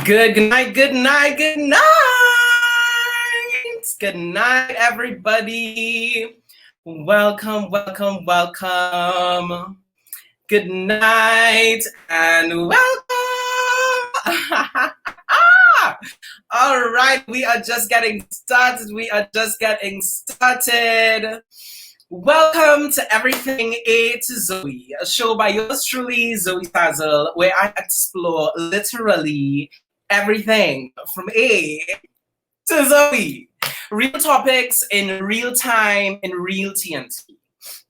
Good night, good night, good night. Good night, everybody. Welcome, welcome, welcome. Good night and welcome. All right, we are just getting started. Welcome to Everything A to Zoe, a show by yours truly, Xoesazzle, where I explore literally everything from A to Zoe. Real topics in real time, in real TNT.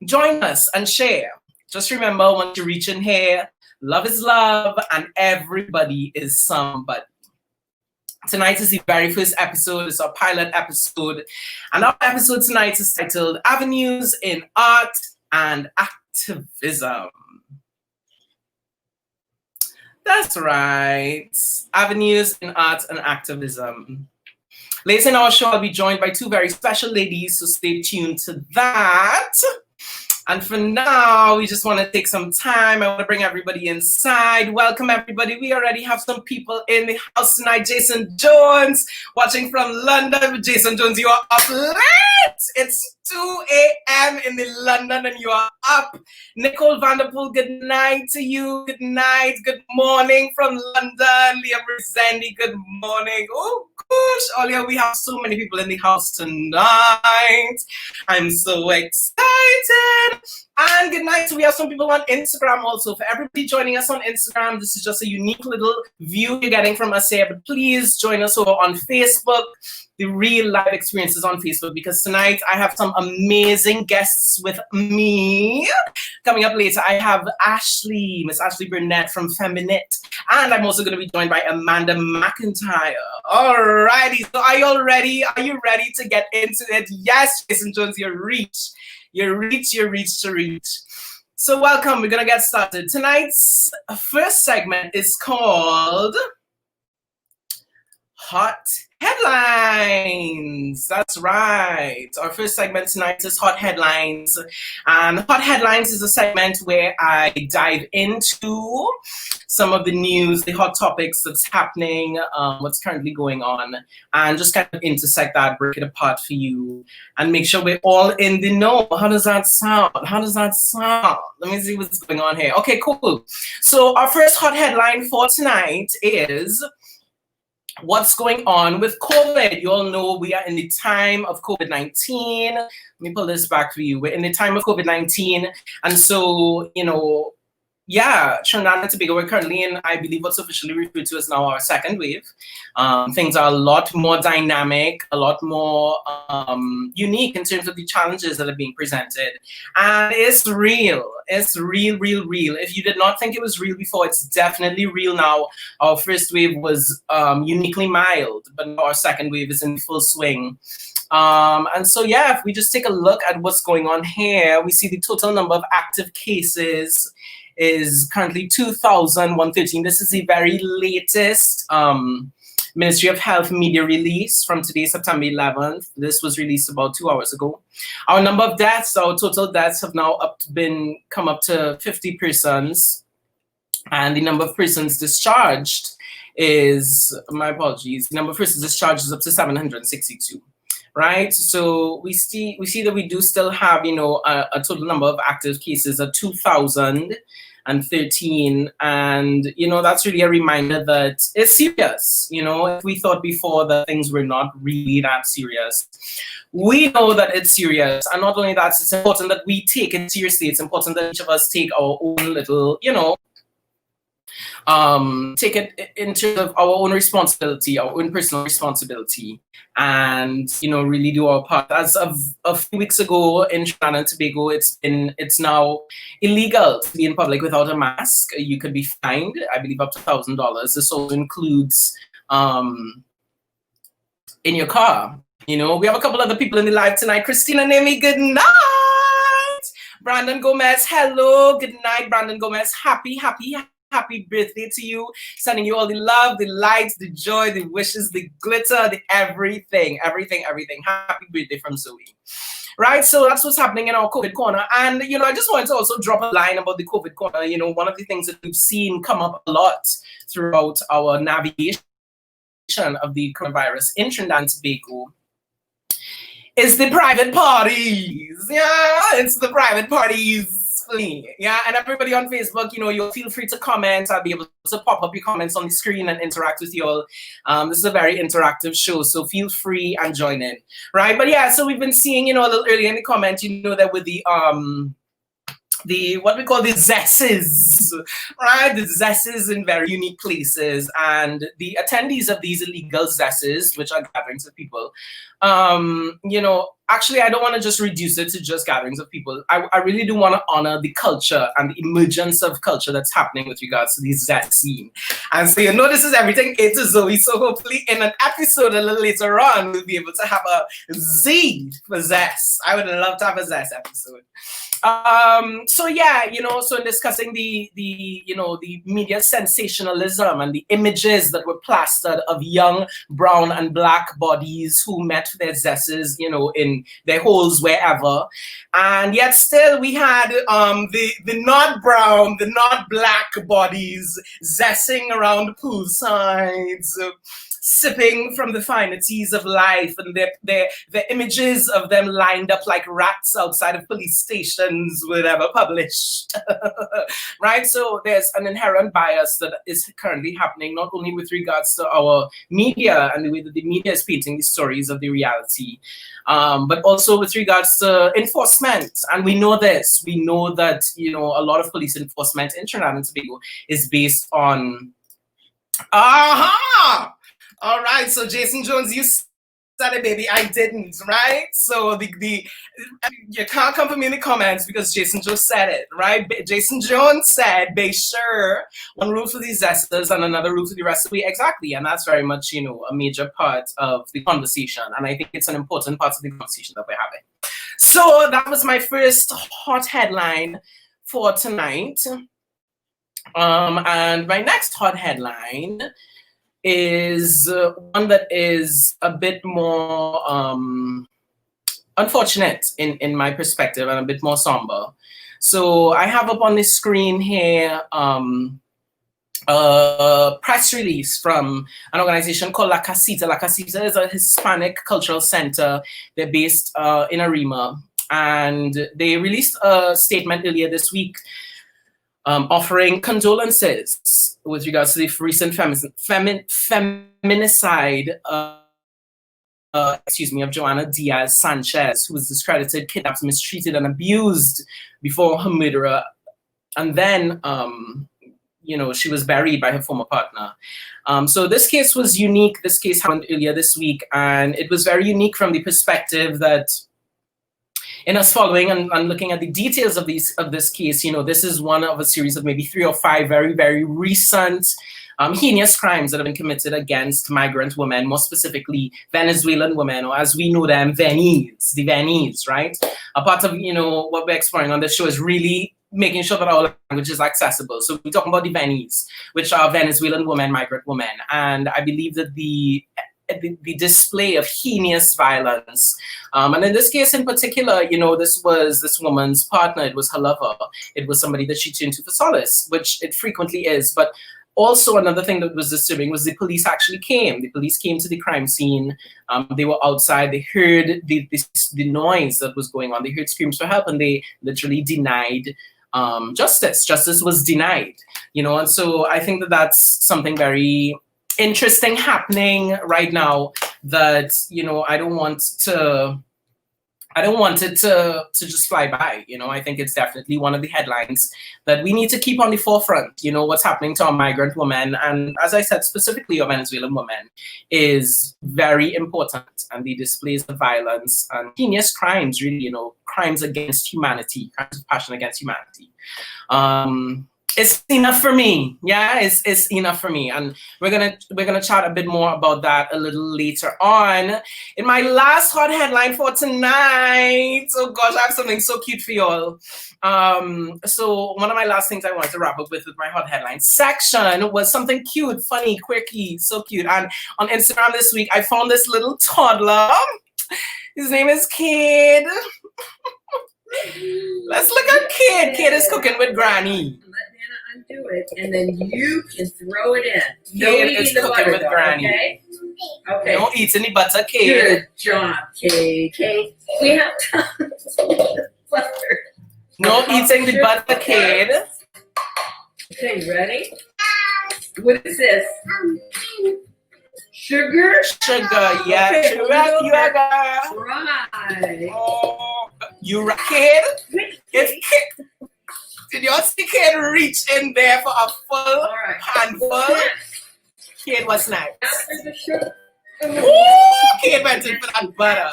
Join us and share. Just remember, once you reach in here, love is love and everybody is somebody. Tonight is the very first episode. It's our pilot episode. And our episode tonight is titled Avenues in Art and Activism. That's right. Avenues in Art and Activism. Later in our show, I'll be joined by two very special ladies, so stay tuned to that. And for now, we just want to take some time. I want to bring everybody inside. Welcome, everybody. We already have some people in the house tonight. Jason Jones, watching from London. Jason Jones, you are up late. It's 2 a.m. in the London and you are up. Nicole Vanderpool, good night to you. Good night. Good morning from London. Leah Brizendi, good morning. Oh, gosh. Earlier, we have so many people in the house tonight. I'm so excited. And good night. So we have some people on Instagram also. For everybody joining us on Instagram, this is just a unique little view you're getting from us here. But please join us over on Facebook, the real live experiences on Facebook, because tonight I have some amazing guests with me. Coming up later, I have Ashlee, Miss Ashlee Burnett from Feminite. And I'm also going to be joined by Amanda McIntyre. Alrighty, so are you all ready? Are you ready to get into it? Yes, Jason Jones, you're reach. So welcome, we're gonna get started. Tonight's first segment is called Hot Headlines. That's right. Our first segment tonight is Hot Headlines. And Hot Headlines is a segment where I dive into some of the news, the hot topics that's happening, what's currently going on, and just kind of intersect that, break it apart for you, and make sure we're all in the know. How does that sound? Let me see what's going on here. Okay, cool. So our first hot headline for tonight is what's going on with COVID. You all know we are in the time of COVID-19. Let me pull this back for you. We're in the time of COVID-19. And so, yeah, Trinidad and Tobago, we're currently in, I believe, what's officially referred to as now our second wave. Things are a lot more dynamic, a lot more unique in terms of the challenges that are being presented. And it's real. It's real. If you did not think it was real before, it's definitely real now. Our first wave was uniquely mild, but our second wave is in full swing. And so, yeah, if we just take a look at what's going on here, we see the total number of active cases is currently 2,113. This is the very latest Ministry of Health media release from today, September 11th. This was released about 2 hours ago. Our number of deaths, our total deaths have now come up to 50 persons. And the number of persons discharged is, my apologies, the number of persons discharged is up to 762. Right, so we see that we do still have, a total number of active cases of 2,013, and that's really a reminder that it's serious. If we thought before that things were not really that serious, we know that it's serious, and not only that, it's important that we take it seriously. It's important that each of us take our own little, take it in terms of our own responsibility, our own personal responsibility, and really do our part. As of a few weeks ago in Trinidad and Tobago, it's now illegal to be in public without a mask. You could be fined, I believe, up to $1,000. This also includes in your car. We have a couple other people in the live tonight. Christina Nemi, good night. Brandon Gomez, hello, good night. Brandon Gomez, happy birthday to you. Sending you all the love, the light, the joy, the wishes, the glitter, the everything. Happy birthday from Zoe. Right, so that's what's happening in our COVID corner. And, I just wanted to also drop a line about the COVID corner. One of the things that we've seen come up a lot throughout our navigation of the coronavirus in Trinidad and Tobago is the private parties. Yeah, it's the private parties. Yeah, and everybody on Facebook, you'll feel free to comment. I'll be able to pop up your comments on the screen and interact with you all. This is a very interactive show, so feel free and join in, right? But yeah, so we've been seeing, a little earlier in the comment, that with the what we call the zesses, right? The zesses in very unique places, and the attendees of these illegal zesses, which are gatherings of people, actually, I don't want to just reduce it to just gatherings of people. I really do want to honor the culture and the emergence of culture that's happening with regards to the zest scene. And so, this is everything A to Zoe. So hopefully in an episode a little later on, we'll be able to have a Z for zest. I would love to have a zest episode. So yeah, so in discussing the media sensationalism and the images that were plastered of young brown and black bodies who met their zesses, in their holes wherever, and yet still we had the not brown, the not black bodies zessing around poolsides, sipping from the finer teas of life, and their images of them lined up like rats outside of police stations were ever published. Right? So there's an inherent bias that is currently happening, not only with regards to our media and the way that the media is painting the stories of the reality, but also with regards to enforcement. And we know this. We know that, a lot of police enforcement in Trinidad and Tobago is based on all right, so Jason Jones, you said it, baby. I didn't, right? So you can't come for me in the comments because Jason Jones said it, right? Jason Jones said, be sure one rule for these zesters and another rule for the recipe. Exactly, and that's very much, a major part of the conversation. And I think it's an important part of the conversation that we're having. So that was my first hot headline for tonight. And my next hot headline is one that is a bit more unfortunate in my perspective and a bit more somber. So I have up on the screen here a press release from an organization called La Casita. La Casita is a Hispanic cultural center. They're based in Arima, and they released a statement earlier this week offering condolences with regards to the recent feminicide of Joanna Diaz Sanchez, who was discredited, kidnapped, mistreated, and abused before her murderer. And then, she was buried by her former partner. So this case was unique. This case happened earlier this week, and it was very unique from the perspective that in us following and looking at the details of this case, this is one of a series of maybe 3 or 5 very, very recent heinous crimes that have been committed against migrant women, more specifically Venezuelan women, or as we know them, the Venese, right? A part of, what we're exploring on this show is really making sure that our language is accessible. So we're talking about the Venese, which are Venezuelan women, migrant women. And I believe that the display of heinous violence. And in this case in particular, this was this woman's partner, it was her lover, it was somebody that she turned to for solace, which it frequently is. But also another thing that was disturbing was the police actually came. The police came to the crime scene. They were outside, they heard the noise that was going on, they heard screams for help, and they literally denied justice. Justice was denied, and so I think that that's something very interesting happening right now that I don't want it to just fly by. I think it's definitely one of the headlines that we need to keep on the forefront. What's happening to our migrant women, and as I said, specifically our Venezuelan women, is very important. And the displays of violence and heinous crimes, really, crimes against humanity, crimes of passion against humanity. It's enough for me. Yeah, it's enough for me. And we're gonna chat a bit more about that a little later on. In my last hot headline for tonight, oh gosh, I have something so cute for y'all. So one of my last things I wanted to wrap up with my hot headline section was something cute, funny, quirky, so cute. And on Instagram this week, I found this little toddler. His name is Kid. Let's look at Kid. Kid is cooking with Granny. undo it, and then you can throw it in. No Kid eating is the cooking butter, with though, Granny. okay? Okay. Don't eat any butter, Kid. Good job, Kate. Kate, we have tons of butter. No eating the butter, Kid. Okay, ready? What is this? Sugar? Sugar, yeah. Okay, Sugar. Right. Oh, you Kid? Did you see Kid reach in there for a full handful? Kid was nice. After the sugar. Ooh, Kid went in for that butter.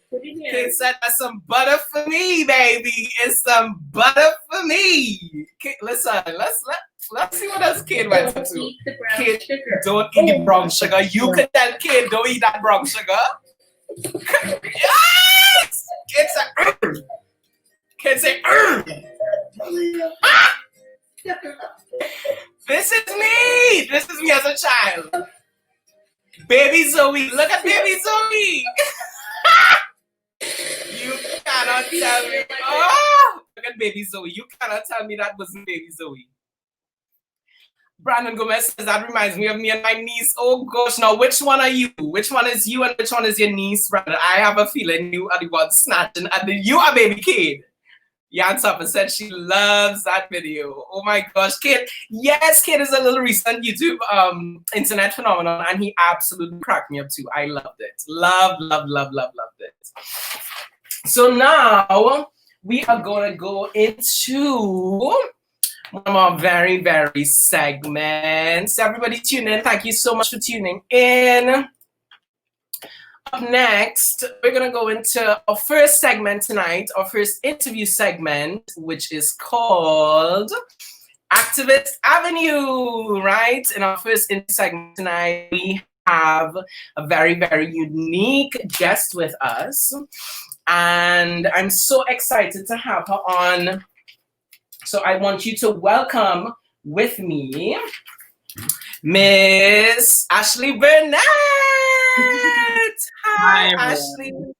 Put it in. Kid said that's some butter for me, baby. It's some butter for me. Kid, listen, let's see what else Kid went Don't into. eat the brown Kid, sugar. don't eat the brown sugar. You could tell Kid, don't eat that brown sugar. Yes! Kid said, Kid say, ah! This is me. This is me as a child. Baby Zoe. Look at baby Zoe. You cannot tell me. Oh, look at baby Zoe. You cannot tell me that wasn't baby Zoe. Brandon Gomez says, that reminds me of me and my niece. Oh gosh, now which one are you? Which one is you and which one is your niece, Brandon? I have a feeling you are the one snatching and you are baby Kid. Jan Tupper said she loves that video. Oh my gosh, Kid. Yes, Kid is a little recent YouTube internet phenomenon, and he absolutely cracked me up too. I loved it. Loved it. So now we are gonna go into one of our very, very segments. Everybody tune in. Thank you so much for tuning in. Up next, we're going to go into our first segment tonight, our first interview segment, which is called Activist Avenue, right? In our first interview segment tonight, we have a very, very unique guest with us. And I'm so excited to have her on. So I want you to welcome with me Miss Ashlee Burnett. Hi, Ashlee.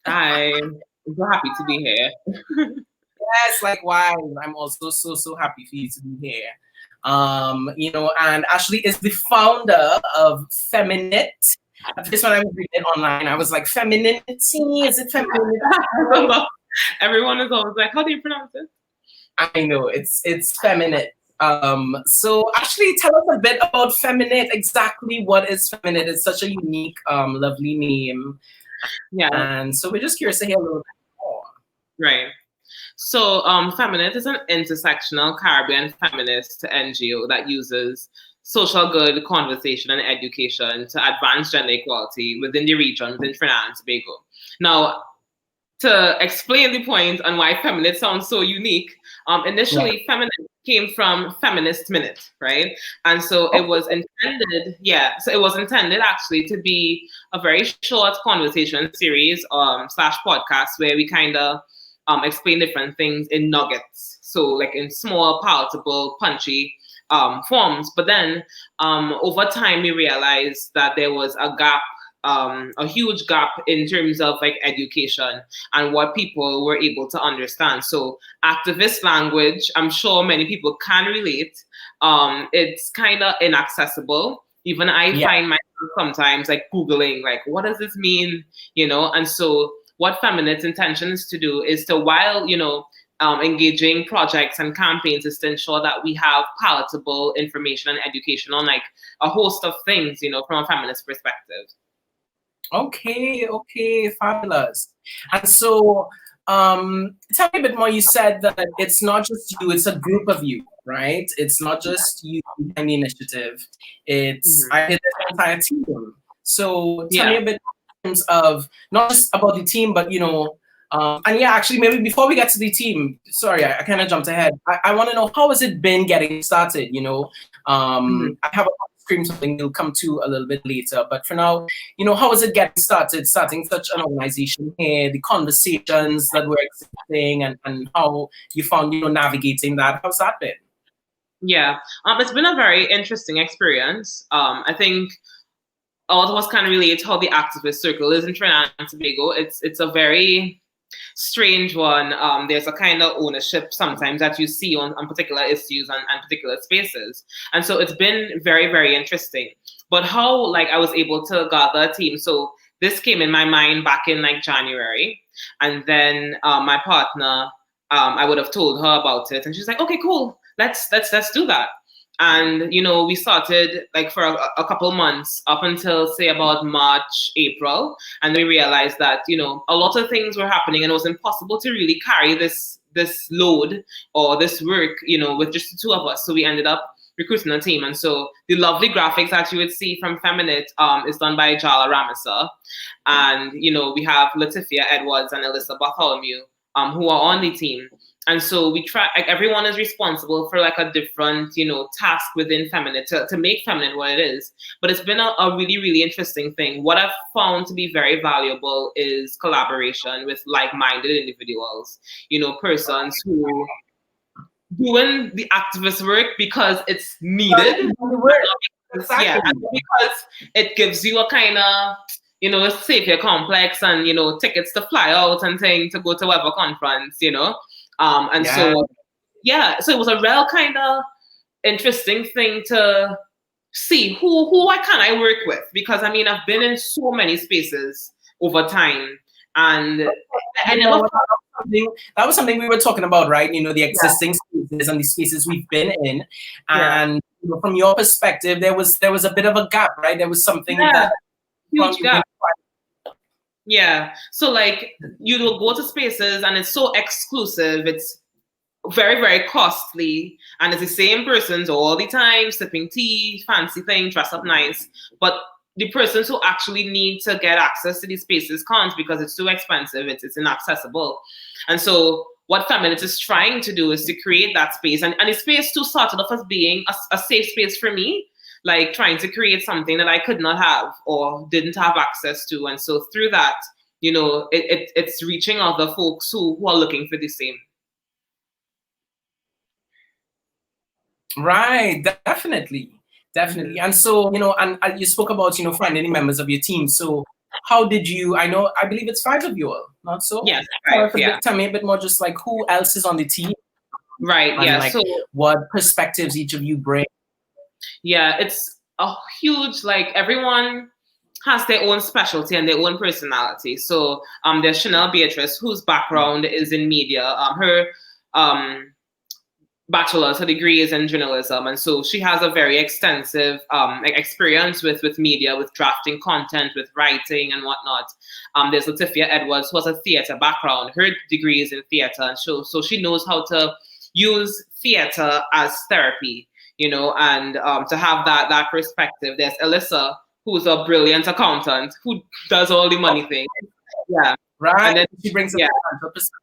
Hi. I'm so happy to be here. Yes, likewise. I'm also so happy for you to be here. You know, and Ashlee is the founder of Feminit. At first when I was reading online, I was like, femininity? Is it femininity? Everyone is always like, how do you pronounce it? I know, it's Feminit. So Ashlee, tell us a bit about Feminit. Exactly what is Feminit? It's such a unique, lovely name. Yeah. And so we're just curious to hear a little bit more. Right. So Feminit is an intersectional Caribbean feminist NGO that uses social good, conversation, and education to advance gender equality within the region within Trinidad and Tobago. Now, to explain the point on why Feminit sounds so unique, initially Feminit came from Feminist Minute, right? And so it was intended, so it was intended actually to be a very short conversation series slash podcast where we kind of explain different things in nuggets. So like in small, palatable, punchy forms. But then over time, we realized that there was a gap, a huge gap in terms of like education and what people were able to understand. So activist language, I'm sure many people can relate. It's kind of inaccessible. Even I find myself sometimes like Googling, like, what does this mean? You know, and so what Feminit's intention is to do is to, while, you know, engaging projects and campaigns, is to ensure that we have palatable information and education on like a host of things, you know, from a feminist perspective. Okay, fabulous. And so tell me a bit more. You said that it's not just you, it's a group of you, right? It's not just you behind the initiative. It's I hear the entire team. So tell me a bit in terms of not just about the team, but you know, and actually maybe before we get to the team, sorry, I kind of jumped ahead. I want to know, how has it been getting started? You know, I have a scream something we'll come to a little bit later, but for now, you know, how is it getting started, starting such an organization here, the conversations that we're existing, and how you found, you know, navigating that? How's that been? Yeah, it's been a very interesting experience. I think all of us can relate how the activist circle is in Trinidad and Tobago. It's a very strange one. There's a kind of ownership sometimes that you see on particular issues and particular spaces. And so it's been very, very interesting. But how like I was able to gather a team. So this came in my mind back in like January. And then my partner, I would have told her about it. And she's like, okay, cool. Let's do that. And, you know, we started like for a couple months up until say about March, April. And we realized that, you know, a lot of things were happening and it was impossible to really carry this load or this work, you know, with just the two of us. So we ended up recruiting a team. And so the lovely graphics that you would see from Feminite is done by Jala Ramasa. And, you know, we have Latifia Edwards and Alyssa Bartholomew who are on the team. And so we try, like everyone is responsible for like a different, you know, task within Feminite to make Feminite what it is. But it's been a really, really interesting thing. What I've found to be very valuable is collaboration with like-minded individuals, you know, persons who doing the activist work because it's needed. Exactly. Yeah, and because it gives you a kind of, you know, a savior complex and, you know, tickets to fly out and things to go to whatever conference, you know. So it was a real kind of interesting thing to see who can I work with, because I mean I've been in so many spaces over time, and I never that was something we were talking about, right? You know, the existing spaces and the spaces we've been in, and you know, from your perspective, there was a bit of a gap, right? There was something that huge gap. Yeah. So like you will go to spaces and it's so exclusive. It's very, very costly. And it's the same persons all the time, sipping tea, fancy thing, dress up nice. But the persons who actually need to get access to these spaces can't because it's too expensive. It's inaccessible. And so what Feminite is trying to do is to create that space. And the space too started off as being a safe space for me, like trying to create something that I could not have or didn't have access to. And so through that, you know, it's reaching other folks who are looking for the same. Right, definitely. And so, you know, and you spoke about, you know, finding members of your team. So how did you, I believe it's 5 of you all, not so? Yes, right, Tell me a bit more, just like who else is on the team? Right, and yeah. Like, so what perspectives each of you bring? Yeah, it's a huge, like everyone has their own specialty and their own personality. So there's Chanel Beatrice, whose background is in media. Her bachelor's, her degree is in journalism. And so she has a very extensive experience with media, with drafting content, with writing and whatnot. There's Latifia Edwards, who has a theater background. Her degree is in theater. And so she knows how to use theater as therapy, you know, and to have that perspective. There's Alyssa, who's a brilliant accountant, who does all the money things. Yeah. Right. And then she brings up perspective.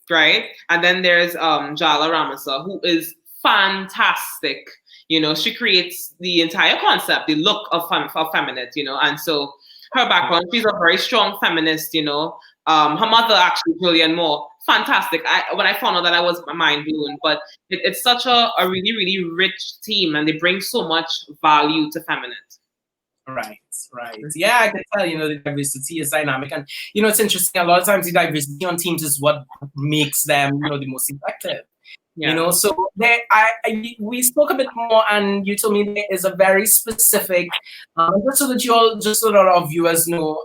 Right. And then there's Jala Ramasa, who is fantastic. You know, she creates the entire concept, the look of Feminite, you know, and so her background, she's a very strong feminist, you know. Her mother, actually, Julianne Moore, fantastic. When I found out that, I was mind blown. But it's such a really, really rich team, and they bring so much value to Feminite. Right. Yeah, I can tell, you know, the diversity is dynamic. And, you know, it's interesting. A lot of times the diversity on teams is what makes them, you know, the most effective. Yeah. You know, so we spoke a bit more, and you told me there is a very specific, just so that our viewers know,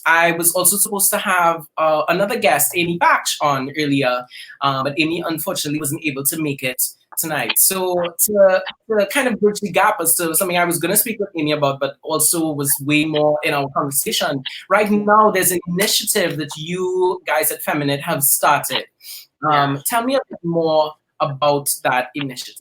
I was also supposed to have another guest, Amy Batch, on earlier, but Amy unfortunately wasn't able to make it tonight. So to kind of bridge the gap as to something I was going to speak with Amy about, but also was way more in our conversation. Right now, there's an initiative that you guys at Feminite have started. Tell me a bit more about that initiative.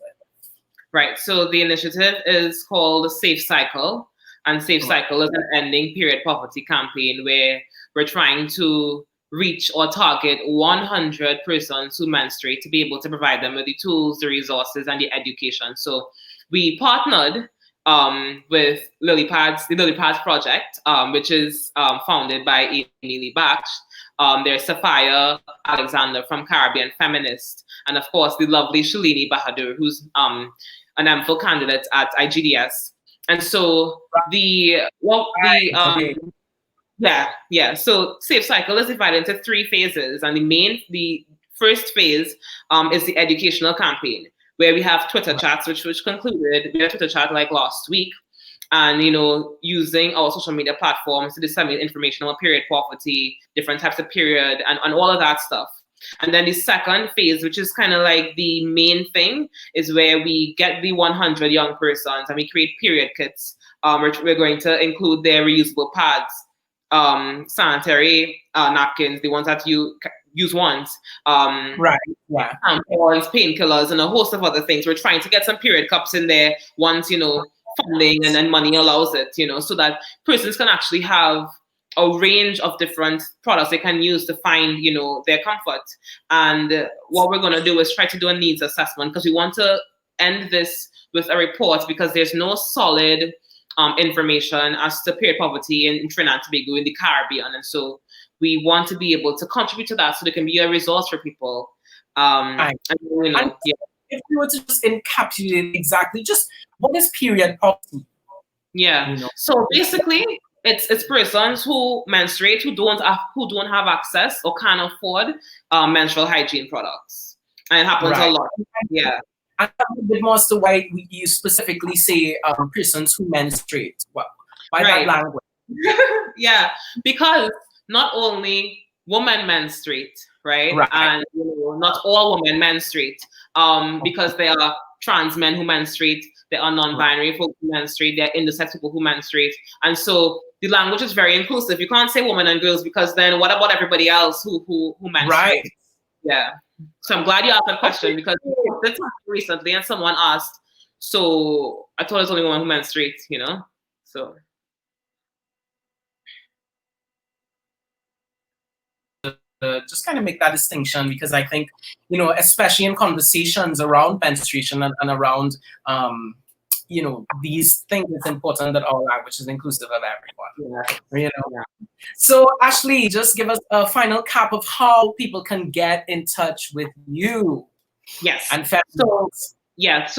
Right. So the initiative is called Safe Cycle. And Safe Cycle is an ending period poverty campaign where we're trying to reach or target 100 persons who menstruate to be able to provide them with the tools, the resources, and the education. So we partnered with the Lily Pads Project, which is founded by Amy Lee Batch. There's Sophia Alexander from Caribbean Feminist, and of course the lovely Shalini Bahadur, who's an MPhil candidate at IGDS. And so Yeah. So Safe Cycle is divided into 3 phases, and the first phase is the educational campaign, where we have Twitter chats, which concluded. We had Twitter chat like last week, and using our social media platforms to disseminate information about period poverty, different types of period, and all of that stuff. And then the second phase, which is kind of like the main thing, is where we get the 100 young persons and we create period kits. We're going to include their reusable pads, sanitary napkins, the ones that you use once, tampons, painkillers, and a host of other things. We're trying to get some period cups in there once, funding and money allows it, so that persons can actually have a range of different products they can use to find, their comfort. And what we're going to do is try to do a needs assessment, because we want to end this with a report, because there's no solid information as to period poverty in Trinidad and Tobago, in the Caribbean. And so we want to be able to contribute to that so there can be a resource for people. If you were to just encapsulate exactly just what is period poverty? So basically, it's persons who menstruate who don't have access or can't afford menstrual hygiene products, and it happens a lot. And a bit more as to why you specifically say persons who menstruate. Why that language? Because not only women menstruate, right? And not all women menstruate, because there are trans men who menstruate, there are non-binary folks who menstruate, there are intersex people who menstruate. And so the language is very inclusive. You can't say women and girls, because then what about everybody else who menstruate? So I'm glad you asked that question, because this happened recently and someone asked, so I thought it was only women who menstruate, so. Just kind of make that distinction, because I think, especially in conversations around menstruation and around, these things, it's important that our language is inclusive of everyone. So Ashlee, just give us a final cap of how people can get in touch with you. Yes. And so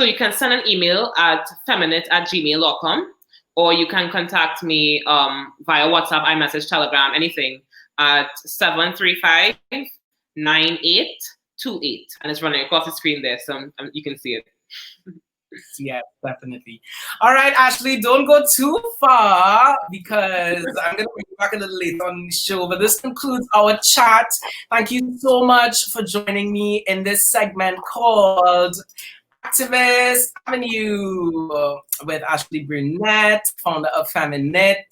you can send an email at feminate@gmail.com, or you can contact me via WhatsApp, iMessage, Telegram, anything, at 735-9828, and it's running across the screen there, so you can see it. Yeah, definitely. All right, Ashlee, don't go too far, because I'm going to bring you back a little later on the show. But this concludes our chat. Thank you so much for joining me in this segment called Activist Avenue with Ashlee Burnett, founder of Feminate.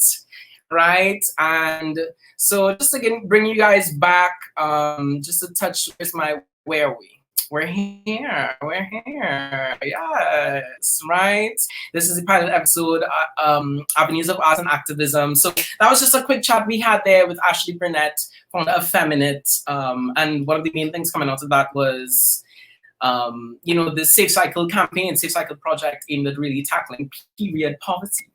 Right, and so just to bring you guys back, just to touch with where are we? We're here, yes, right? This is the pilot episode, Avenues of Art and Activism. So that was just a quick chat we had there with Ashlee Burnett, founder of Feminate, and one of the main things coming out of that was the Safe Cycle campaign, Safe Cycle project aimed at really tackling period poverty.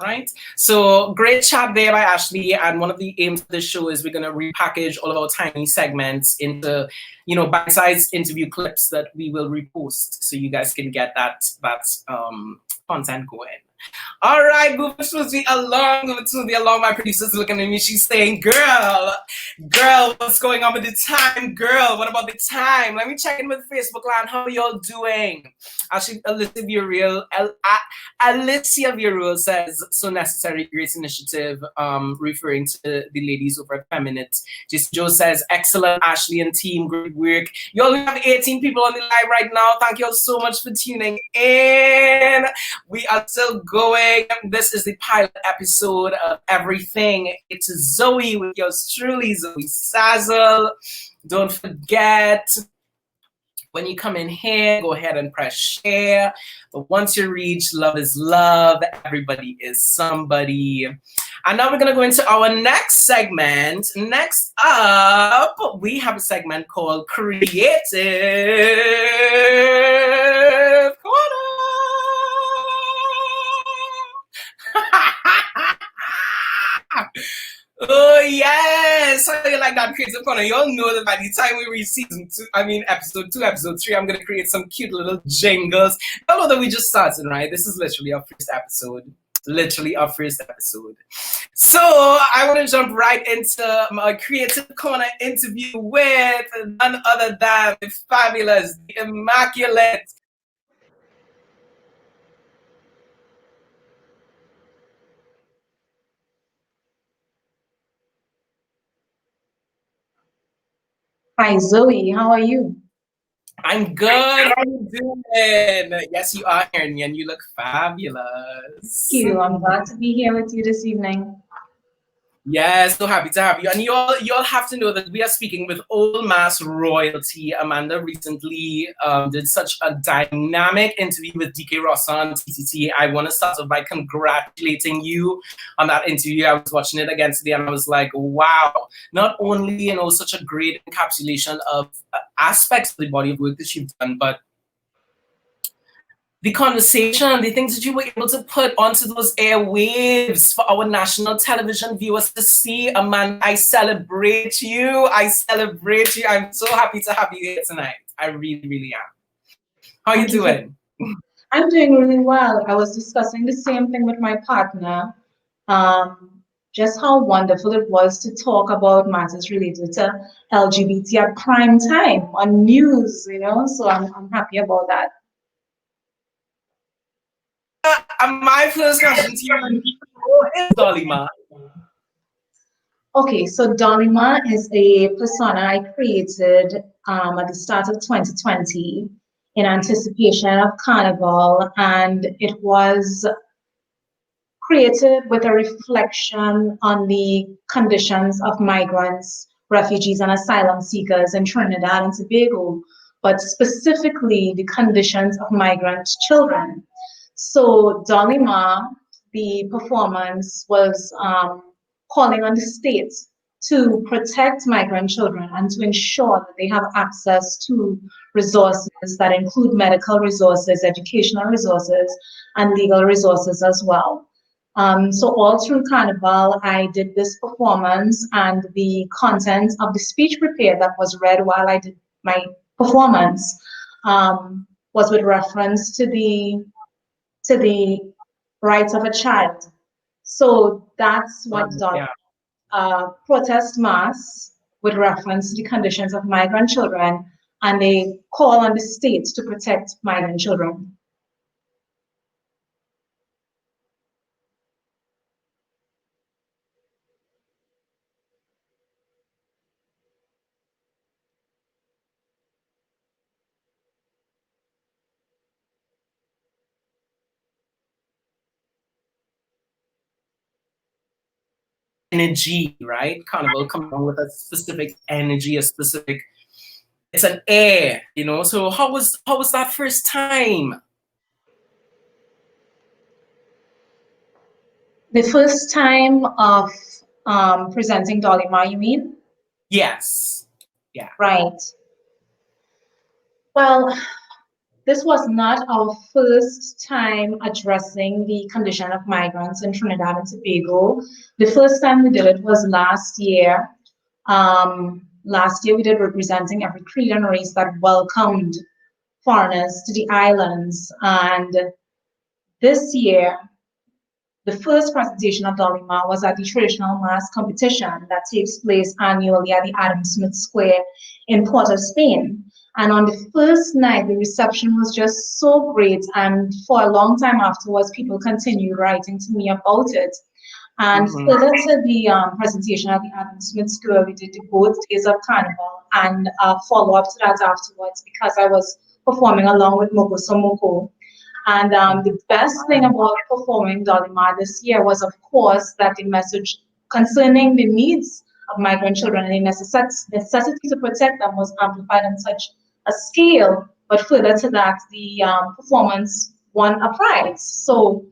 Right, so great chat there by Ashlee, and one of the aims of this show is we're going to repackage all of our tiny segments into, bite-sized interview clips that we will repost, so you guys can get that content going. All right, moving smoothly along. My producer's looking at me. She's saying, girl, what's going on with the time? Girl, what about the time? Let me check in with Facebook Land. How are y'all doing? Actually, Alicia Virul says, so necessary, great initiative, referring to the ladies over at Feminate. Joe says, excellent, Ashlee and team, great work. Y'all, we have 18 people on the live right now. Thank y'all so much for tuning in. We are still going. This is the pilot episode of Everything. It's Zoe with yours truly, Xoesazzle. Don't forget, when you come in here, go ahead and press share. But once you reach love is love, everybody is somebody. And now we're going to go into our next segment. Next up, we have a segment called Creative Corner. Oh yes! How you like that creative corner? You all know that by the time we reach episode 2, episode 3, I'm gonna create some cute little jingles. Y'all know that we just started, right? This is literally our first episode. literally our first episode. So I want to jump right into my Creative Corner interview with none other than the fabulous, the immaculate. Hi Zoe, how are you? I'm good. How are you doing? Yes, you are, and you look fabulous. Thank you. I'm glad to be here with you this evening. Yes, so happy to have you. And you all have to know that we are speaking with old mass royalty. Amanda recently did such a dynamic interview with DK Rossa on TTT. I want to start off by congratulating you on that interview. I was watching it again today and I was like, wow, not only, such a great encapsulation of aspects of the body of work that you've done, but the conversation, the things that you were able to put onto those airwaves for our national television viewers to see. Amanda, I celebrate you. I celebrate you. I'm so happy to have you here tonight. I really, really am. How are you doing? I'm doing really well. I was discussing the same thing with my partner. Just how wonderful it was to talk about matters related to LGBT at prime time on news, so I'm happy about that. My first question to you, who is Dolly Ma? Okay, so Dolly Ma is a persona I created at the start of 2020 in anticipation of Carnival, and it was created with a reflection on the conditions of migrants, refugees, and asylum seekers in Trinidad and Tobago, but specifically the conditions of migrant children. So Dolly Ma, the performance was calling on the states to protect migrant children and to ensure that they have access to resources that include medical resources, educational resources, and legal resources as well. So all through Carnival, I did this performance, and the content of the speech prepared that was read while I did my performance was with reference to the rights of a child. So that's what protest mass with reference to the conditions of migrant children, and they call on the states to protect migrant children. Energy, right? Carnival come along with a specific energy, it's an air, So how was that first time? The first time of presenting Dolly Ma, you mean? Yes. Yeah. Right. Well, this was not our first time addressing the condition of migrants in Trinidad and Tobago. The first time we did it was last year. Last year we did representing every creed and race that welcomed foreigners to the islands. And this year, the first presentation of Dolly Ma was at the traditional mass competition that takes place annually at the Adam Smith Square in Port of Spain. And on the first night, the reception was just so great. And for a long time afterwards, people continued writing to me about it. And further to the presentation at the Adam Smith Square, we did the both days of Carnival and follow up to that afterwards, because I was performing along with Mogoso Moko. And the best thing about performing Dolly Ma this year was, of course, that the message concerning the needs of migrant children and the necessity to protect them was amplified on such a scale. But further to that, the performance won a prize. So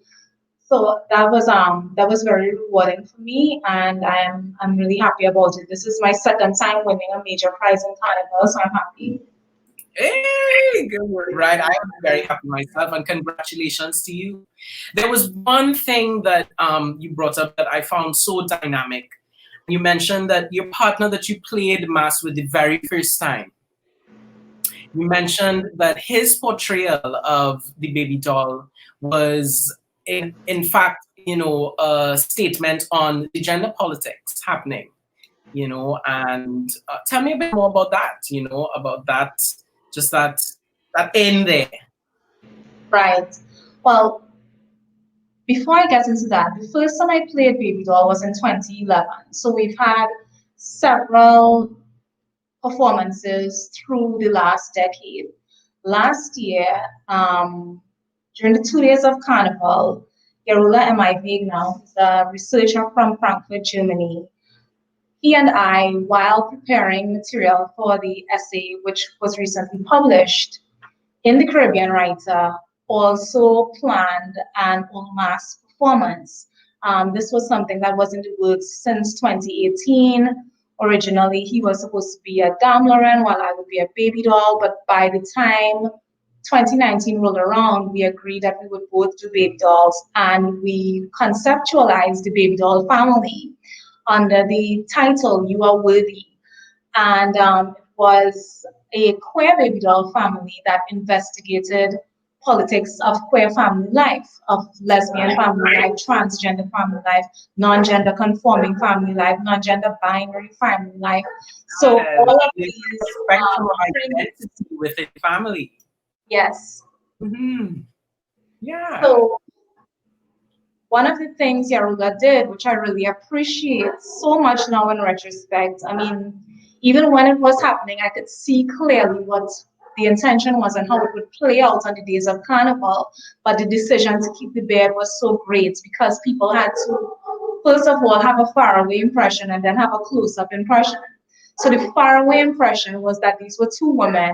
that was very rewarding for me, and I'm really happy about it. This is my second time winning a major prize in Carnival, so I'm happy. Hey, good work. Right, I am very happy myself, and congratulations to you. There was one thing that you brought up that I found so dynamic. You mentioned that your partner that you played mass with the very first time. You mentioned that his portrayal of the baby doll was in fact a statement on the gender politics happening, and tell me a bit more about that, about that, just that in there. Right. Well, before I get into that, the first time I played Baby Doll was in 2011. So we've had several performances through the last decade. Last year, during the 2 days of Carnival, Yarula M.I.V. now, the researcher from Frankfurt, Germany, he and I, while preparing material for the essay, which was recently published in the Caribbean Writer, also planned an en masse performance. This was something that was in the works since 2018. Originally, he was supposed to be a Dame Lauren while I would be a Baby Doll, but by the time 2019 rolled around, we agreed that we would both do Baby Dolls, and we conceptualized the Baby Doll family under the title You Are Worthy. And it was a queer Baby Doll family that investigated politics of queer family life, of lesbian family life, transgender family life, non-gender conforming family life, non-gender binary family life. So all of these spectrum of identity within family. Yes. Mm-hmm. Yeah. So one of the things Yaruga did, which I really appreciate so much now in retrospect, I mean, even when it was happening, I could see clearly what the intention was and how it would play out on the days of Carnival. But the decision to keep the bed was so great because people had to, first of all, have a faraway impression and then have a close-up impression. So the faraway impression was that these were two women,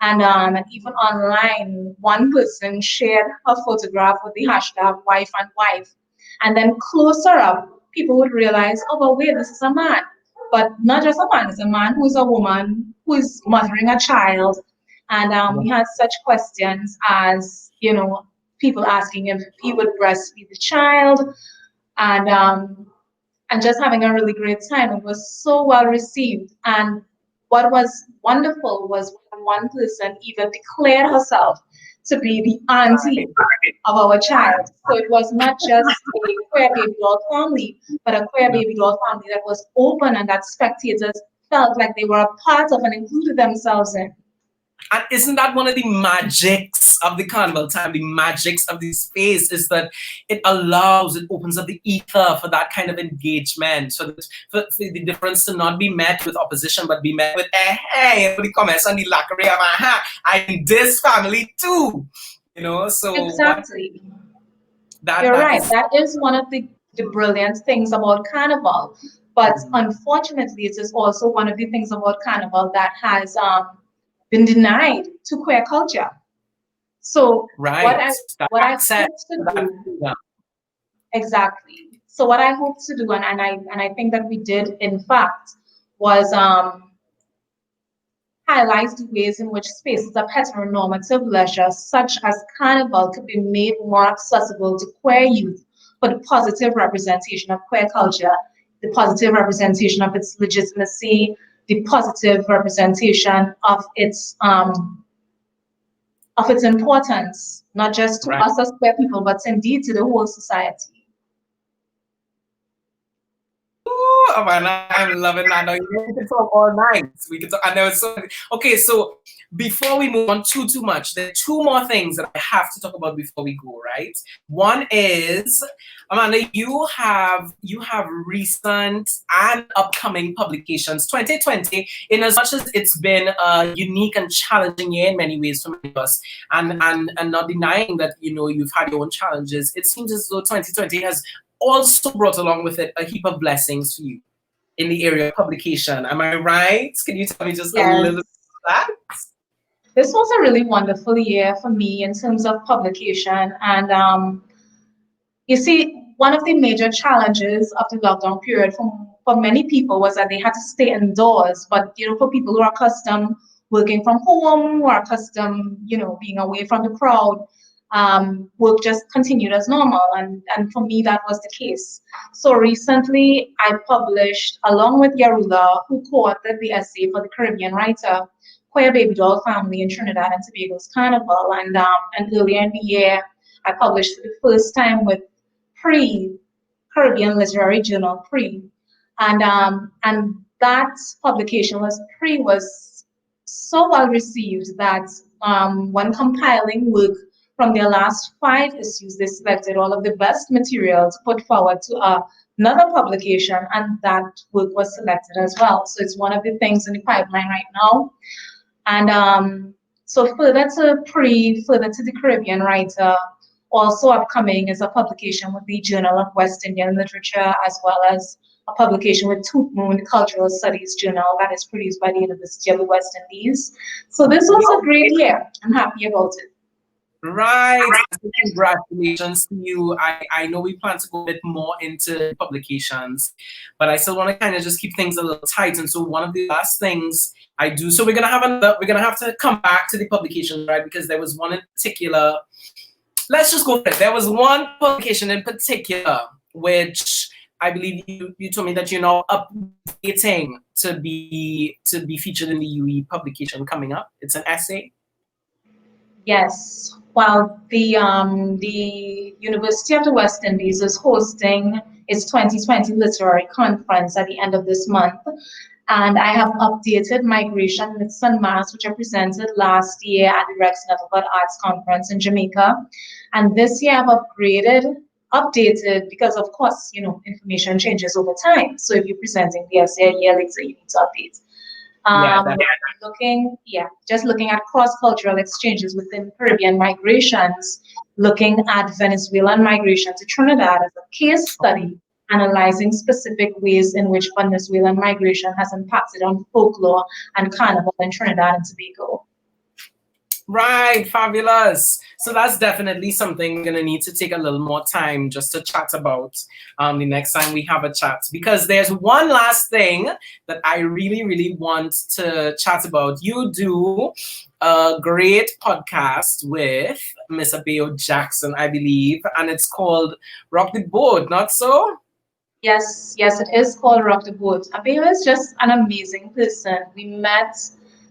and even online, one person shared her photograph with the hashtag wife and wife. And then closer up, people would realize, oh, but wait, this is a man. But not just a man, it's a man who's a woman who is mothering a child. And we had such questions as, people asking if he would breastfeed the child, and just having a really great time. It was so well received. And what was wonderful was when one person even declared herself to be the auntie of our child. So it was not just a queer baby doll family, but a queer baby doll family that was open and that spectators felt like they were a part of and included themselves in. And isn't that one of the magics of the Carnival time, the magics of the space, is that it opens up the ether for that kind of engagement, for the difference to not be met with opposition, but be met with, hey, everybody comments on the lacquery of, I'm this family too, so. Exactly. You're right. That is one of the brilliant things about Carnival. But unfortunately, it is also one of the things about Carnival that has been denied to queer culture. So what I hope to do exactly. So what I hope to do, and I think that we did, in fact, was highlight the ways in which spaces of heteronormative leisure, such as Carnival, could be made more accessible to queer youth for the positive representation of queer culture, the positive representation of its legitimacy, the positive representation of its importance, not just to us as queer people, but indeed to the whole society. Ooh, Amanda, I'm loving that. Now, we can talk all night. We can talk. I know it's so. Okay, so before we move on too much, there are two more things that I have to talk about before we go. Right. One is, Amanda, you have recent and upcoming publications. 2020, in as much as it's been a unique and challenging year in many ways for many of us, and not denying that you've had your own challenges, it seems as though 2020 has also brought along with it a heap of blessings for you in the area of publication. Am I right? Can you tell me just a little bit about that? This was a really wonderful year for me in terms of publication. And you see, one of the major challenges of the lockdown period for many people was that they had to stay indoors. But, for people who are accustomed working from home, who are accustomed, being away from the crowd, work just continued as normal, and for me that was the case. So recently I published, along with Yarula, who co-authored the essay for the Caribbean Writer, Queer Baby Doll Family in Trinidad and Tobago's Carnival, and earlier in the year I published for the first time with Caribbean Literary Journal, and that publication was so well received that when compiling work from their last 5 issues, they selected all of the best material to put forward to another publication, and that work was selected as well. So it's one of the things in the pipeline right now. And so further to the Caribbean writer, also upcoming is a publication with the Journal of West Indian Literature, as well as a publication with Tooth Moon Cultural Studies Journal that is produced by the University of the West Indies. So this was a great year. I'm happy about it. Right. Congratulations to you. I know we plan to go a bit more into publications, but I still want to kind of just keep things a little tight. And so one of the last things I do, so we're gonna have to come back to the publication, right? Because there was one in particular. Let's just go for it. There was one publication in particular which I believe you told me that you're now updating to be featured in the UE publication coming up. It's an essay. Yes. Well, the University of the West Indies is hosting its 2020 literary conference at the end of this month. And I have updated Migration, Myths and Mass, which I presented last year at the Rex Netherford Arts Conference in Jamaica. And this year I've updated, because of course, information changes over time. So if you're presenting the essay a year later, you need to update. Just looking at cross-cultural exchanges within Caribbean migrations, looking at Venezuelan migration to Trinidad as a case study, analyzing specific ways in which Venezuelan migration has impacted on folklore and carnival in Trinidad and Tobago. Right, fabulous. So that's definitely something we're going to need to take a little more time just to chat about the next time we have a chat. Because there's one last thing that I really, really want to chat about. You do a great podcast with Miss Abeo Jackson, I believe, and it's called Rock the Boat, not so? Yes, it is called Rock the Boat. Abeo is just an amazing person. We met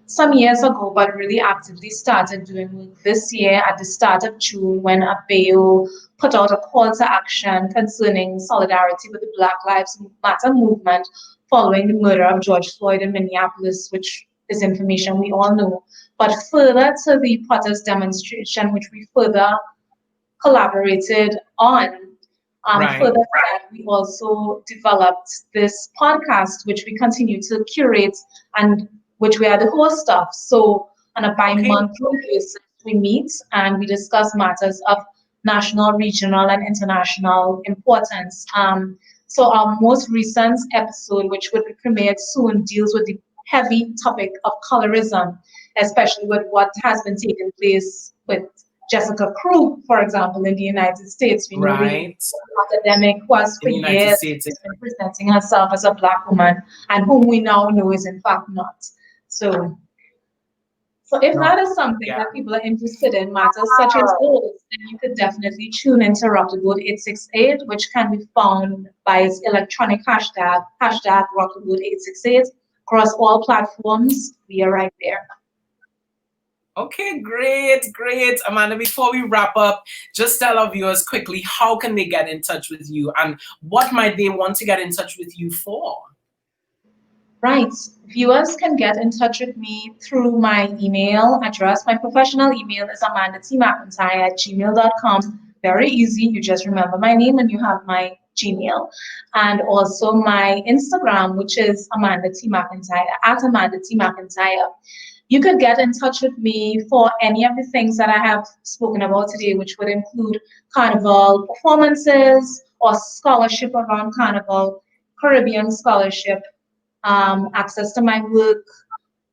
some years ago, but really actively started doing work this year at the start of June, when Abeo put out a call to action concerning solidarity with the Black Lives Matter movement following the murder of George Floyd in Minneapolis, which is information we all know. But further to the protest demonstration, which we further collaborated on, further to that, we also developed this podcast, which we continue to curate and which we are the host of. So on a bi-monthly basis, we meet and we discuss matters of national, regional, and international importance. So our most recent episode, which will be premiered soon, deals with the heavy topic of colorism, especially with what has been taking place with Jessica Crew, for example, in the United States. We know the academic was for years presenting herself as a Black woman, and whom we now know is in fact not. So if that is something that people are interested in, matters such as those, then you could definitely tune into Rock the Boat 868, which can be found by its electronic hashtag Rock the Boat 868 across all platforms. We are right there. Okay, great. Amanda, before we wrap up, just tell our viewers quickly, how can they get in touch with you and what might they want to get in touch with you for? Right. Viewers can get in touch with me through my email address. My professional email is amandatmcintyre@gmail.com. Very easy. You just remember my name and you have my Gmail. And also my Instagram, which is Amanda T. McIntyre, @Amanda T. McIntyre. You could get in touch with me for any of the things that I have spoken about today, which would include carnival performances or scholarship around carnival, Caribbean scholarship, access to my work,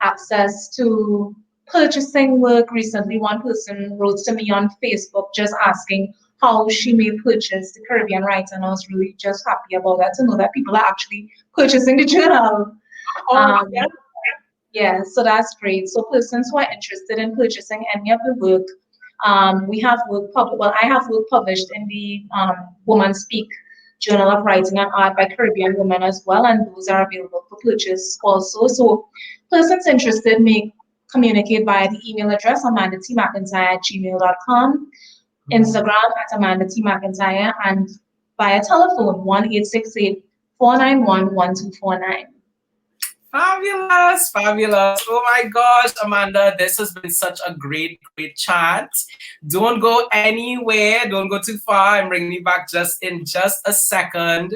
access to purchasing work. Recently, one person wrote to me on Facebook just asking how she may purchase the Caribbean writer, and I was really just happy about that, to know that people are actually purchasing the journal. Yeah, so that's great. So persons who are interested in purchasing any of the work, we have work I have work published in the Woman Speak Journal of Writing and Art by Caribbean Women as well, and those are available for purchase also. So persons interested may communicate via the email address amandatmcintyre@gmail.com, Instagram @amandatmcintyre, and via telephone 1-868-491-1249. Fabulous, fabulous. Oh my gosh, Amanda, this has been such a great, great chat. Don't go anywhere. Don't go too far. I'm bringing you back just in just a second.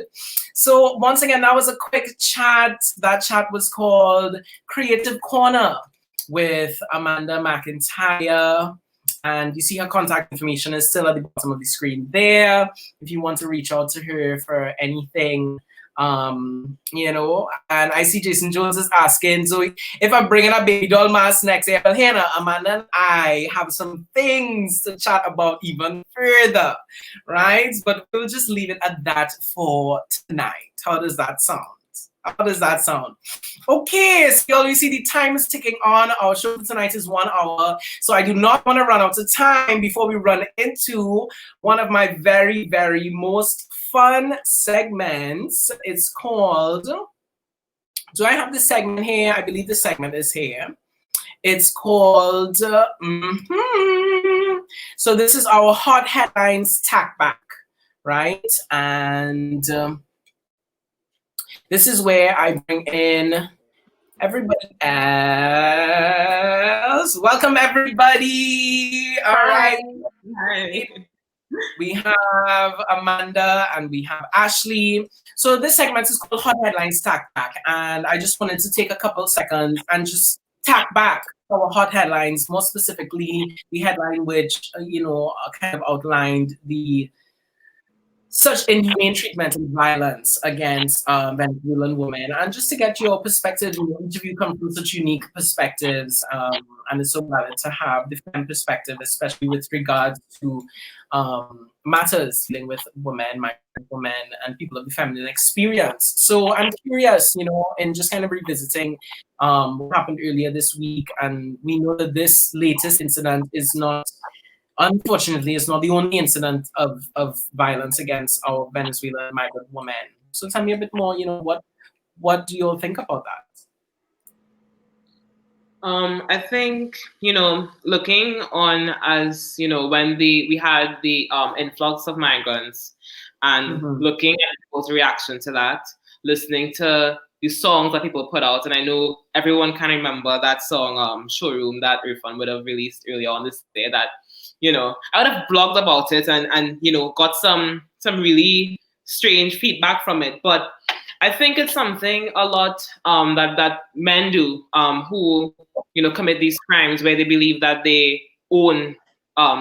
So once again, that was a quick chat. That chat was called Creative Corner with Amanda McIntyre. And you see her contact information is still at the bottom of the screen there. If you want to reach out to her for anything, you know, and I see Jason Jones is asking, so if I'm bringing a baby doll mask next year, well, Hannah, Amanda and I have some things to chat about even further, right? But we'll just leave it at that for tonight. How does that sound? How does that sound? Okay, so y'all, you see the time is ticking on. Our show for tonight is 1 hour. So I do not want to run out of time before we run into one of my very, very most fun segments. It's called, do I have the segment here? I believe the segment is here. It's called, so this is our hot headlines tack back, right? And this is where I bring in everybody else. Welcome, everybody. All right. Hi. We have Amanda and we have Ashlee. So this segment is called Hot Headlines Tack Back. And I just wanted to take a couple seconds and just tack back our hot headlines, more specifically the headline which, you know, kind of outlined the such inhumane treatment and violence against Venezuelan women, and just to get your perspective. Each of you come from such unique perspectives, and it's so valid to have different perspective, especially with regards to matters dealing with women, migrant women, and people of the feminine experience. So I'm curious, you know, in just kind of revisiting what happened earlier this week, and we know that this latest incident is not, unfortunately, it's not the only incident of violence against our Venezuelan migrant women. So tell me a bit more, you know, what do you all think about that? I think, you know, looking on as, you know, when we had the influx of migrants and looking at people's reaction to that, listening to the songs that people put out, and I know everyone can remember that song, Showroom, that Irfan would have released earlier on this day, that, you know, I would have blogged about it and you know, got some really strange feedback from it. But I think it's something a lot that men do who, you know, commit these crimes where they believe that they own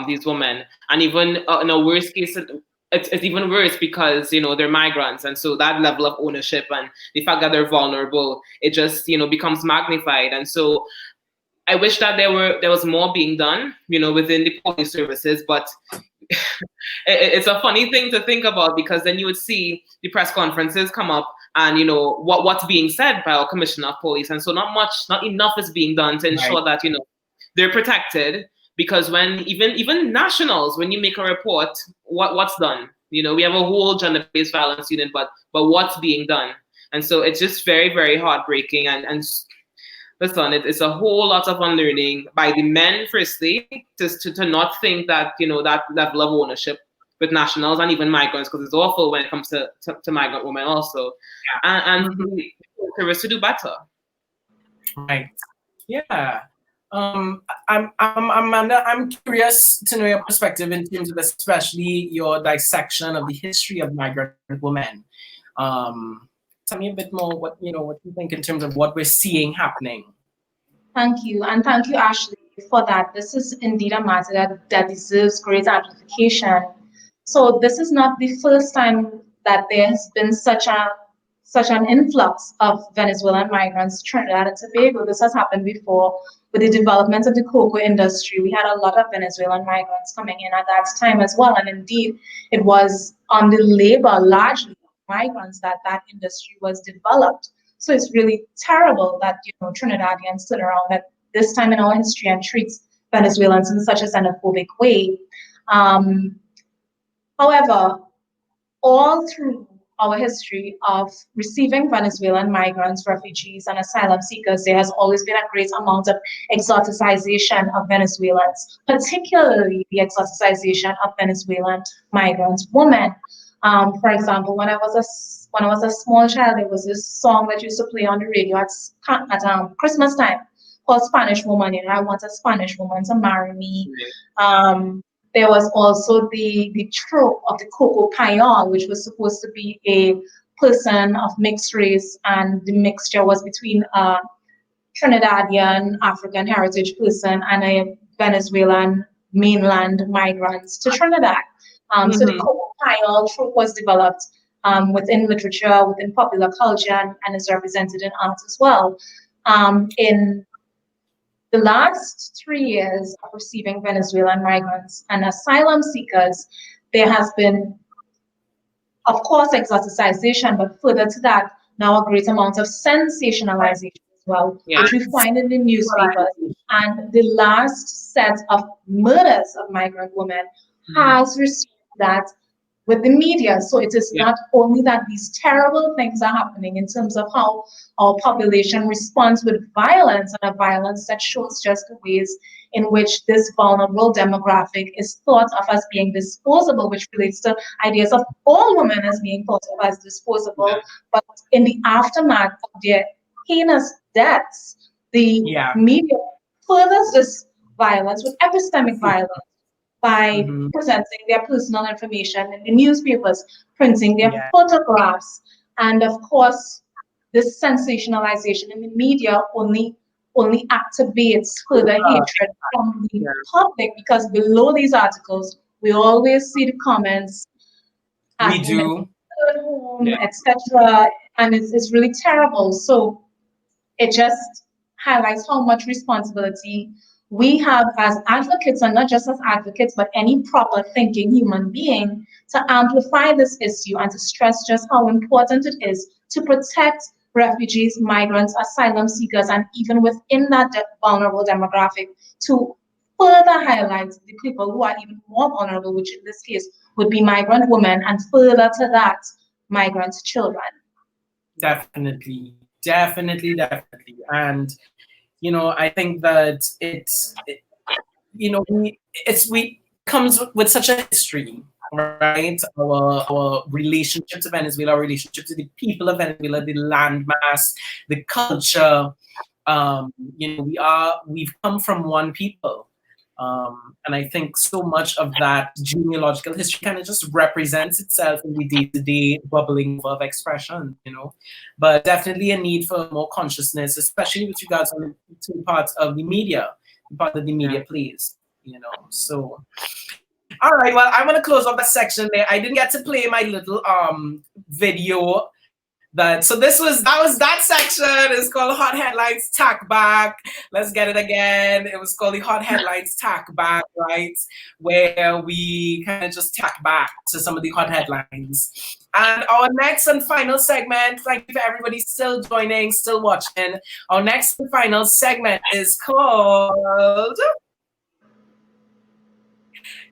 these women. And even in a worst case, it's even worse because, you know, they're migrants. And so that level of ownership and the fact that they're vulnerable, it just, you know, becomes magnified. And so I wish that there was more being done, you know, within the police services, but it's a funny thing to think about, because then you would see the press conferences come up and, you know, what's being said by our commissioner of police. And so not enough is being done to ensure that, you know, they're protected, because when even nationals, when you make a report, what's done? You know, we have a whole gender-based violence unit, but what's being done? And so it's just very, very heartbreaking. And listen, it's a whole lot of unlearning by the men, firstly, to not think that, you know, that level of ownership with nationals and even migrants, because it's awful when it comes to migrant women also. Yeah. And service to do better. Right. Yeah. Amanda, I'm curious to know your perspective in terms of especially your dissection of the history of migrant women. Tell me a bit more what you think in terms of what we're seeing happening. Thank you, and thank you, Ashlee, for that. This is indeed a matter that deserves great amplification. So this is not the first time that there has been such an influx of Venezuelan migrants to Trinidad and Tobago. This has happened before with the development of the cocoa industry. We had a lot of Venezuelan migrants coming in at that time as well, and indeed it was on the labor, largely migrants, that industry was developed. So it's really terrible that, you know, Trinidadians stood around at this time in our history and treats Venezuelans in such a xenophobic way. However, all through our history of receiving Venezuelan migrants, refugees, and asylum seekers, there has always been a great amount of exoticization of Venezuelans, particularly the exoticization of Venezuelan migrant women. For example, when I was a small child, there was this song that used to play on the radio at Christmas time called Spanish Woman. You know, I want a Spanish woman to marry me. There was also the trope of the Coco Payon, which was supposed to be a person of mixed race, and the mixture was between a Trinidadian African heritage person and a Venezuelan mainland migrants to Trinidad. So the Coco Payon trope was developed within literature, within popular culture, and is represented in art as well. In the last 3 years of receiving Venezuelan migrants and asylum seekers, there has been, of course, exoticization, but further to that, now a great amount of sensationalization as well, which we find in the newspapers. And the last set of murders of migrant women has received that with the media. So it is not only that these terrible things are happening in terms of how our population responds with violence, and a violence that shows just the ways in which this vulnerable demographic is thought of as being disposable, which relates to ideas of all women as being thought of as disposable. But in the aftermath of their heinous deaths, the media furthers this violence with epistemic violence by presenting their personal information in the newspapers, printing their photographs, and of course, this sensationalization in the media only activates further hatred from the public, because below these articles, we always see the comments, we do, etc., and it's really terrible. So it just highlights how much responsibility we have as advocates, and not just as advocates, but any proper thinking human being, to amplify this issue and to stress just how important it is to protect refugees, migrants, asylum seekers, and even within that vulnerable demographic, to further highlight the people who are even more vulnerable, which in this case would be migrant women, and further to that, migrant children. Definitely. And I think that we comes with such a history, right? Our relationship to Venezuela, our relationship to the people of Venezuela, the landmass, the culture. We've come from one people. And I think so much of that genealogical history kind of just represents itself in the day-to-day bubbling of expression, But definitely a need for more consciousness, especially with regards to parts of the media, part of the media plays, So, all right, well, I'm gonna close off that section there. I didn't get to play my little video. That was that section. It's called Hot Headlines Tack Back. Let's get it again. It was called the Hot Headlines Tack Back, right? Where we kind of just tack back to some of the hot headlines. And our next and final segment, thank you for everybody still joining, still watching. Our next and final segment is called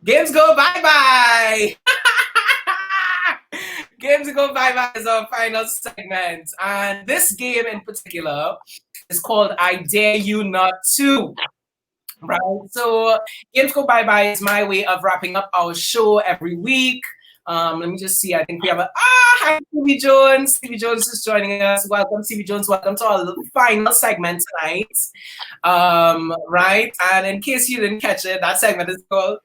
Games Go Bye-Bye. Games Go Bye-Bye is our final segment. And this game in particular is called I Dare You Not To. Right? So Games Go Bye-Bye is my way of wrapping up our show every week. Let me just see. I think we have hi, Stevie Jones. Stevie Jones is joining us. Welcome, Stevie Jones. Welcome to our final segment tonight. Right? And in case you didn't catch it, that segment is called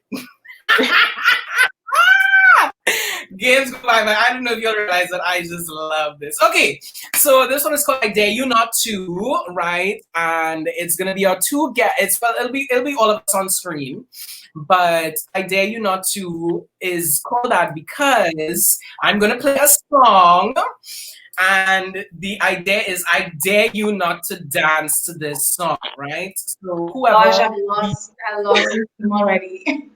Games Go Bye-Bye. I don't know if you'll realize that I just love this. Okay, so this one is called I Dare You Not To, right? And it's gonna be our two guests. Well, it'll be all of us on screen. But I Dare You Not To is called that because I'm gonna play a song, and the idea is I dare you not to dance to this song, right? So whoever Gosh, I lost him already.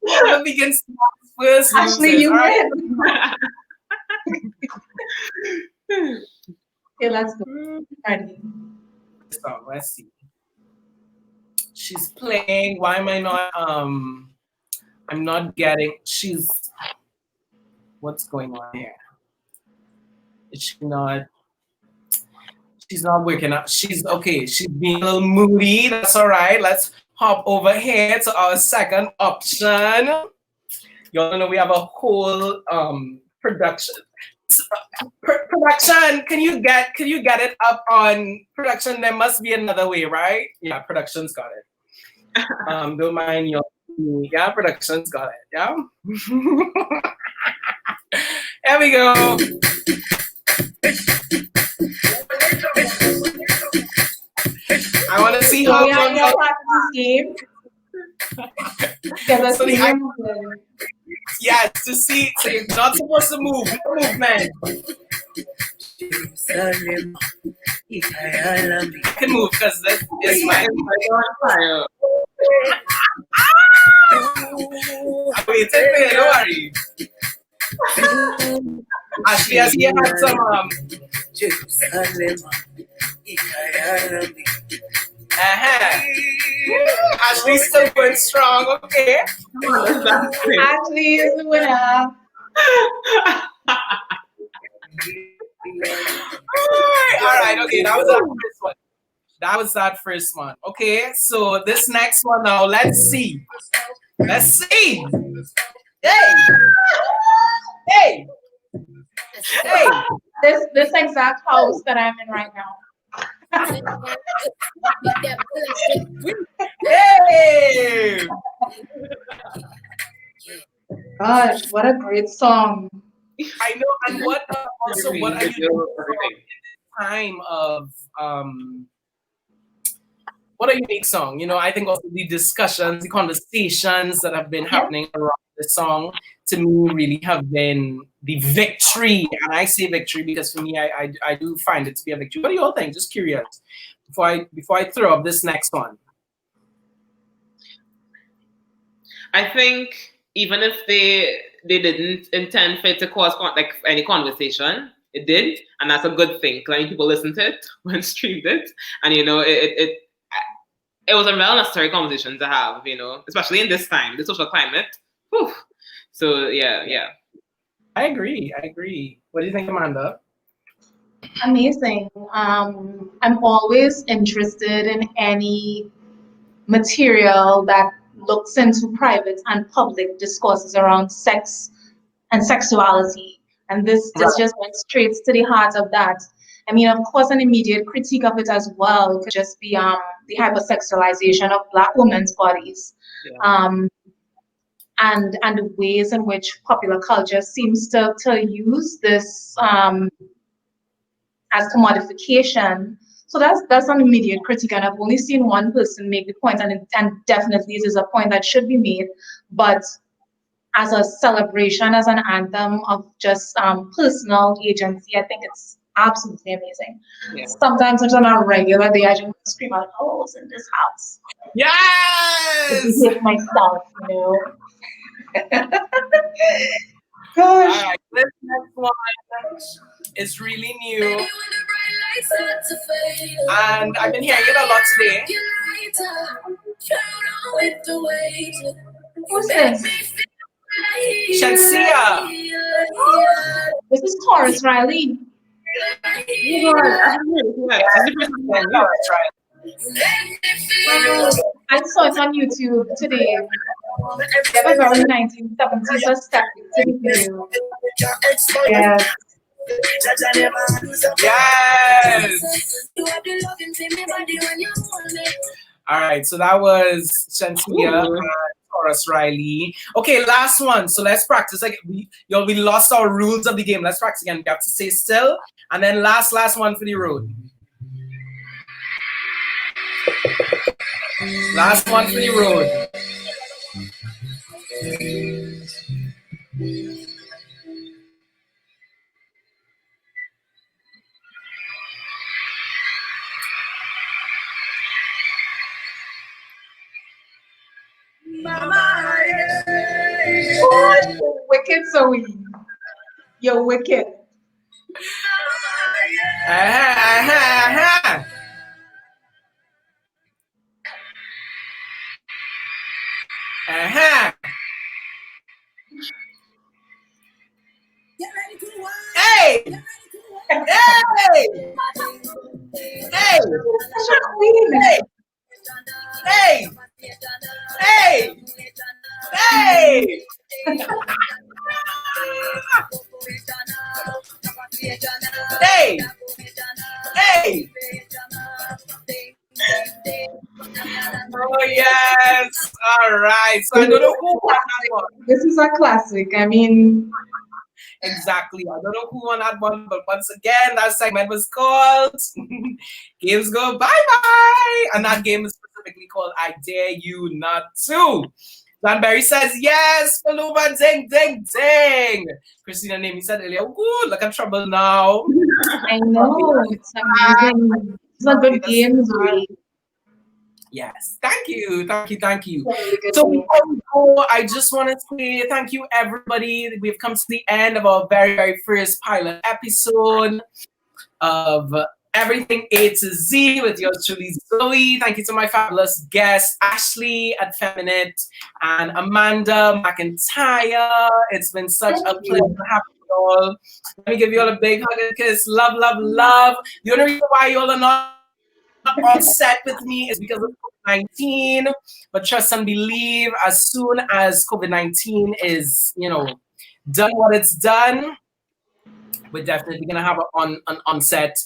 whoever begins to dance first Ashlee, loses. you All right? win. Okay, let's go. Ready. So let's see. She's playing. Why am I not? I'm not getting. What's going on here? Is she not? She's not working out. She's okay. She's being a little moody. That's all right. Let's hop over here to our second option. Y'all know we have a whole production. Production, can you get it up on production? There must be another way, right? Yeah, production's got it. Don't mind your yeah, production's got it. Yeah. There we go. I want to see how long you're practice game. so yes, to see. So you're not supposed to move. Movement. You can move because it's my fire. Wait, don't worry. Ashlee has here had some Ashlee's still going strong, okay? Ashlee is the winner. All right, okay, that was that first one. That was that first one. Okay, so this next one now, let's see. Let's see. Hey! Hey! Hey! This exact house that I'm in right now. Hey! Gosh, what a great song. I know, and what also what are you doing in the time of what a unique song. You know, I think also the discussions, the conversations that have been happening around the song to me really have been the victory. And I say victory because for me I do find it to be a victory. What do you all think? Just curious. Before I throw up this next one. I think even if they didn't intend for it to cause like any conversation, it did, and that's a good thing. Many people listened to it when streamed it, and you know it was a real necessary conversation to have, you know, especially in this time, the social climate. Whew. So yeah. I agree. What do you think, Amanda? Amazing. I'm always interested in any material that looks into private and public discourses around sex and sexuality. And this just went straight to the heart of that. I mean, of course, an immediate critique of it as well could just be the hypersexualization of Black women's bodies. Yeah. And the ways in which popular culture seems to use this as commodification. So that's an immediate critique, and I've only seen one person make the point, and definitely it is a point that should be made. But as a celebration, as an anthem of just personal agency, I think it's absolutely amazing. Yeah. Sometimes it's on a regular day, I just scream out, "Oh, it's in this house!" Yes. To hate myself, you know. Gosh. All right, this next one is really new, and I've been hearing it a lot today. Who's this? Shansia. This is Taurus Riley. I saw it on YouTube today. It was early 1970s aesthetic video. Yes. Yes. All right, so that was Shantia and Taurus Riley. Okay, last one. So let's practice. Like we lost our rules of the game. Let's practice again. We have to stay still, and then last one for the road. Last one for the road. You're wicked, Zoe. You're wicked. Hey! Hey! Hey! Hey! Hey! Hey! Hey! Hey! Hey! Oh, yes. All right. So I don't know who won that one. This is a classic. I mean, Exactly. I don't know who won that one, but once again, that segment was called Games Go Bye Bye. And that game is specifically called I Dare You Not To. Danberry says yes. Paluma, ding, ding, ding. Christina Nami said earlier, ooh, look at trouble now. I know it's amazing. It's a good game, Zoe. Yes. Thank you. Thank you. Thank you. Really good So game. before we go, I just want to say thank you, everybody. We've come to the end of our very, very first pilot episode of Everything A to Z with yours truly, Zoe. Thank you to my fabulous guests, Ashlee at Feminine and Amanda McIntyre. It's been such a pleasure to have you all. Let me give you all a big hug and kiss. Love, love, love. The only reason why you all are not on set with me is because of COVID-19. But trust and believe, as soon as COVID-19 is, done what it's done, we're definitely gonna have an on-set,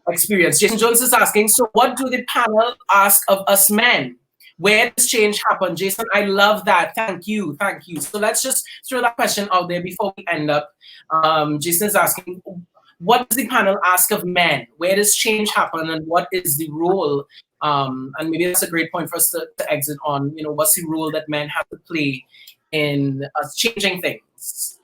experience. Jason Jones is asking, so what do the panel ask of us men? Where does change happen? Jason, I love that. Thank you. So let's just throw that question out there before we end up. Jason is asking, what does the panel ask of men? Where does change happen, and what is the role? And maybe that's a great point for us to exit on. What's the role that men have to play in us changing things?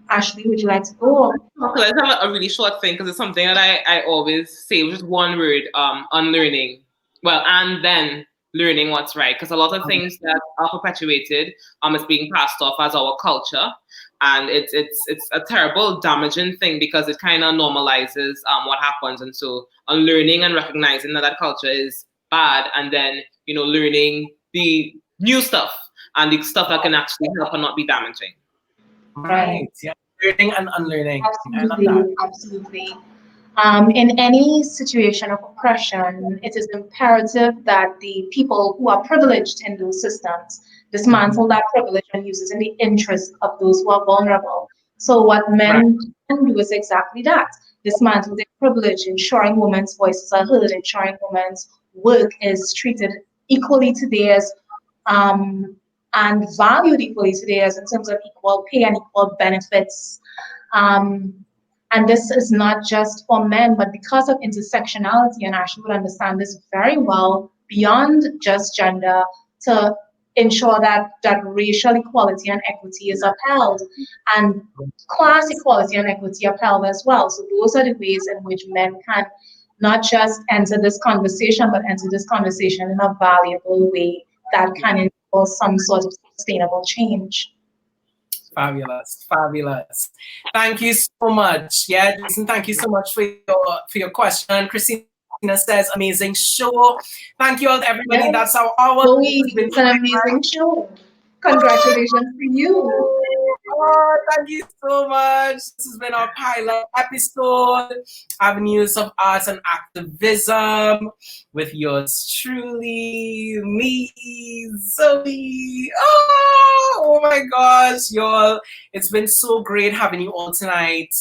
Ashlee, would you like to go? Okay, let's have a really short thing because it's something that I always say, just one word, unlearning. Well, and then learning what's right, because a lot of things that are perpetuated is being passed off as our culture, and it's a terrible, damaging thing because it kind of normalizes what happens, and so unlearning and recognizing that culture is bad, and then learning the new stuff and the stuff that can actually help and not be damaging. Right. Yeah. Learning and unlearning. Absolutely. Absolutely. In any situation of oppression, it is imperative that the people who are privileged in those systems dismantle that privilege and use it in the interest of those who are vulnerable. So what men can do is exactly that. Dismantle their privilege, ensuring women's voices are heard, ensuring women's work is treated equally to theirs, and valued equally to theirs in terms of equal pay and equal benefits. And this is not just for men, but because of intersectionality, and Ashlee would understand this very well, beyond just gender, to ensure that racial equality and equity is upheld, and class equality and equity upheld as well. So those are the ways in which men can not just enter this conversation, but enter this conversation in a valuable way that can enable some sort of sustainable change. Fabulous. Thank you so much. Yeah, Jason, thank you so much for your question. Christina says, amazing show. Thank you all, everybody. Yes. That's our hour. It's an amazing show. Congratulations to you. Oh, thank you so much. This has been our pilot episode, Avenues of Arts and Activism, with yours truly, me, Zoe. Oh my gosh, y'all. It's been so great having you all tonight.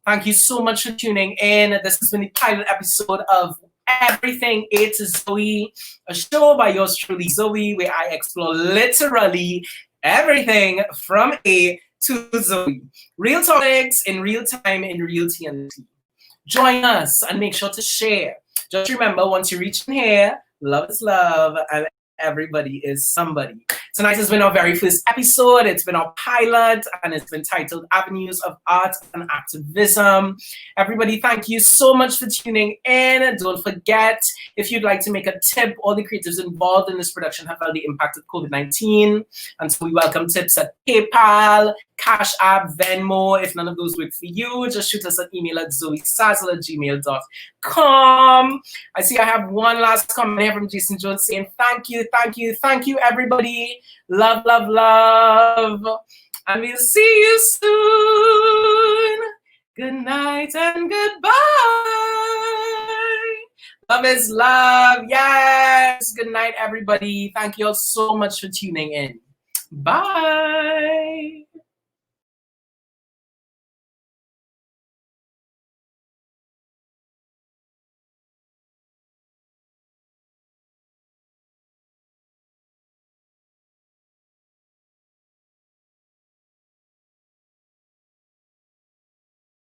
Thank you so much for tuning in. This has been the pilot episode of Everything A to Zoe, a show by yours truly, Zoe, where I explore literally everything from A to Zoe. Real topics in real time in real TNT. Join us and make sure to share. Just remember, once you reach in here, love is love and everybody is somebody. Tonight has been our very first episode. It's been our pilot and it's been titled Avenues of Art and Activism. Everybody, thank you so much for tuning in. Don't forget, if you'd like to make a tip, all the creatives involved in this production have felt the impact of COVID-19. And so we welcome tips at PayPal, Cash.app, Venmo. If none of those work for you, just shoot us an email at xoesazzle@gmail.com. I see I have one last comment here from Jason Jones saying, thank you, everybody. Love, love, love. And we'll see you soon. Good night and goodbye. Love is love. Yes. Good night, everybody. Thank you all so much for tuning in. Bye.